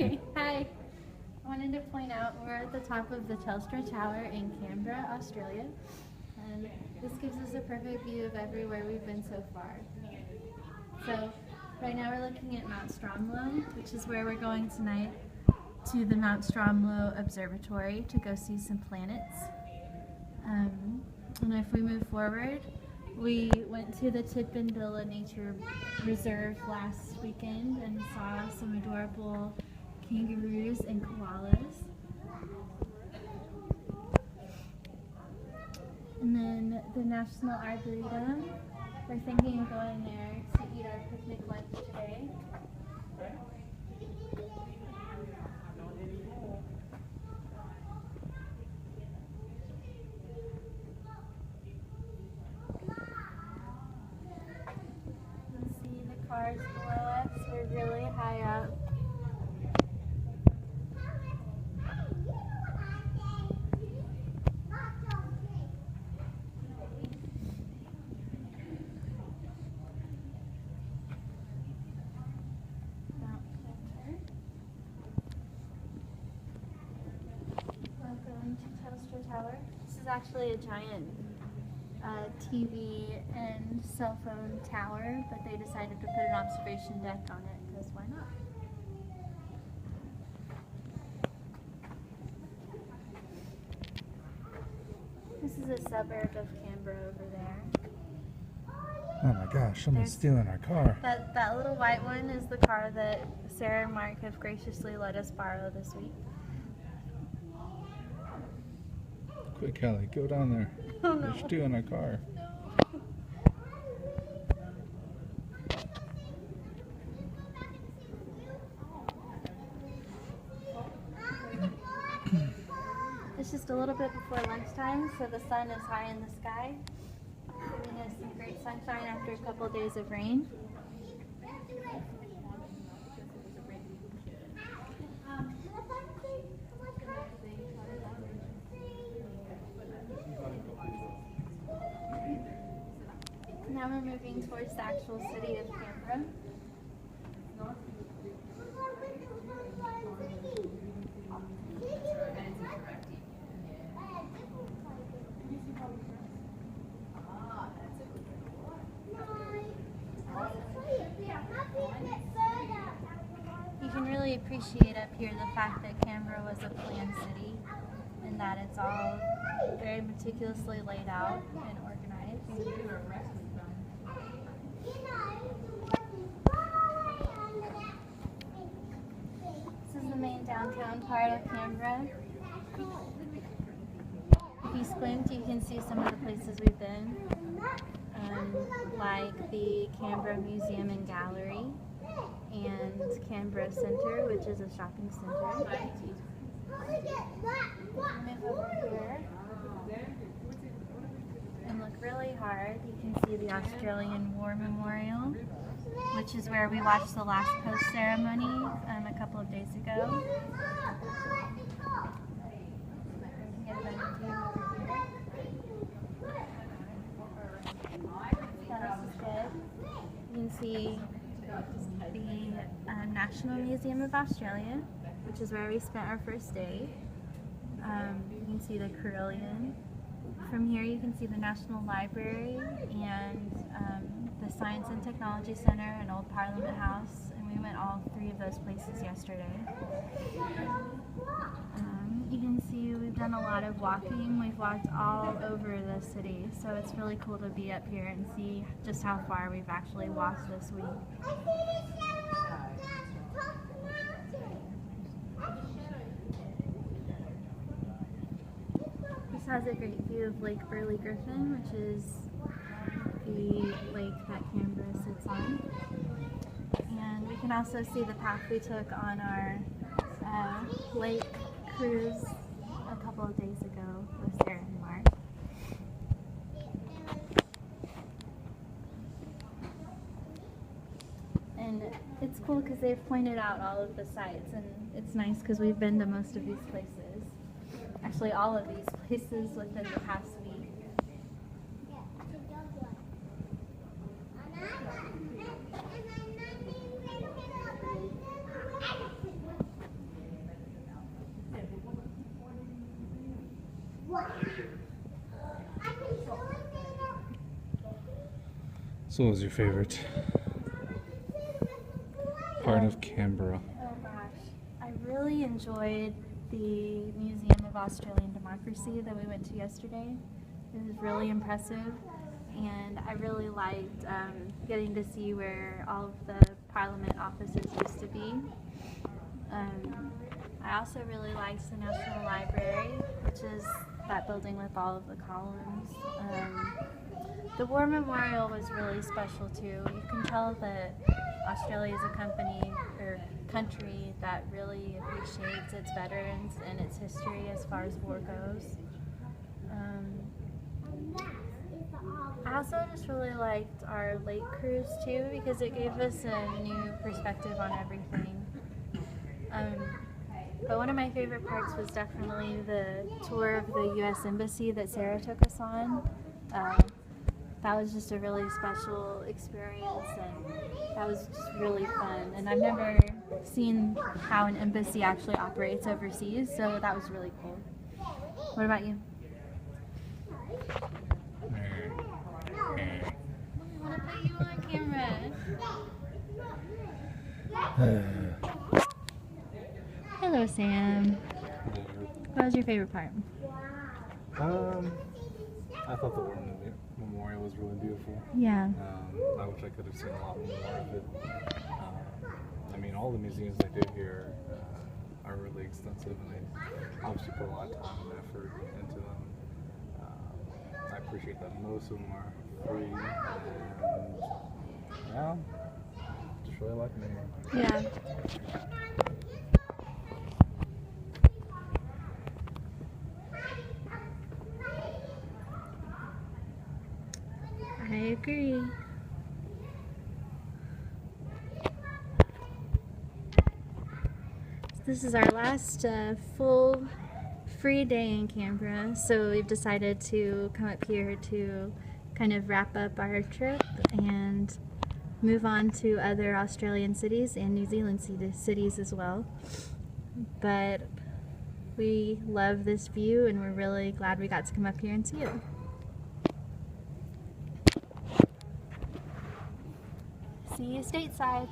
Okay, hi. I wanted to point out we're at the top of the Telstra Tower in Canberra, Australia. And this gives us a perfect view of everywhere we've been so far. So right now we're looking at Mount Stromlo, which is where we're going tonight to the Mount Stromlo Observatory to go see some planets. And if we move forward, we went to the Tidbinbilla Nature Reserve last weekend and saw some adorable kangaroos and koalas. And then the National Arboretum, we're thinking of going there to eat our picnic lunch today. You can see the cars below us, we're really high up. Welcome to Telstra Tower. This is actually a giant TV and cell phone tower, but they decided to put an observation deck on it because why not? This is a suburb of Canberra over there. Oh my gosh, someone's stealing our car. That little white one is the car that Sarah and Mark have graciously let us borrow this week. Quick, Kelly, go down there. Oh no. They're stealing our car. It's just a little bit before lunchtime, so the sun is high in the sky, giving us some great sunshine after a couple of days of rain. Now we're moving towards the actual city of Canberra. You can really appreciate up here the fact that Canberra was a planned city and that it's all very meticulously laid out and organized. This is the main downtown part of Canberra. If you squint, you can see some of the places we've been, like the Canberra Museum and Gallery and Canberra Centre, which is a shopping centre. Move over here and look really hard. You can see the Australian War Memorial, which is where we watched the last post ceremony a couple of days ago. You can see the National Museum of Australia, which is where we spent our first day. You can see the Carillon. From here you can see the National Library and the Science and Technology Centre and Old Parliament House, and we went all three of those places yesterday. You can see we've done a lot of walking. We've walked all over the city, so it's really cool to be up here and see just how far we've actually walked this week. This has a great view of Lake Burley Griffin, which is the lake that Canberra sits on. And we can also see the path we took on our lake cruise a couple of days ago with Sarah and Mark. And it's cool because they've pointed out all of the sites, and it's nice because we've been to most of these places. Actually, all of these places within the past week. So what was your favorite part of Canberra? Oh gosh, I really enjoyed the Museum of Australian Democracy that we went to yesterday. It was really impressive, and I really liked getting to see where all of the Parliament offices used to be. I also really liked the National Library, which is that building with all of the columns. The War Memorial was really special too. You can tell that Australia is a country that really appreciates its veterans and its history as far as war goes. I also just really liked our lake cruise too, because it gave us a new perspective on everything. But one of my favorite parts was definitely the tour of the U.S. Embassy that Sarah took us on. That was just a really special experience, and that was just really fun. And I've never seen how an embassy actually operates overseas, so that was really cool. What about you? I want to put you on camera. Hello, Sam. What was your favorite part? I thought the War Memorial was really beautiful. Yeah. I wish I could have seen a lot more of it. I mean, all the museums they do here are really extensive, and they obviously put a lot of time and effort into them. I appreciate that most of them are free, and yeah, just really liking it here. Yeah. I agree. This is our last full free day in Canberra, so we've decided to come up here to kind of wrap up our trip and move on to other Australian cities and New Zealand cities as well. But we love this view, and we're really glad we got to come up here and see it. See you stateside.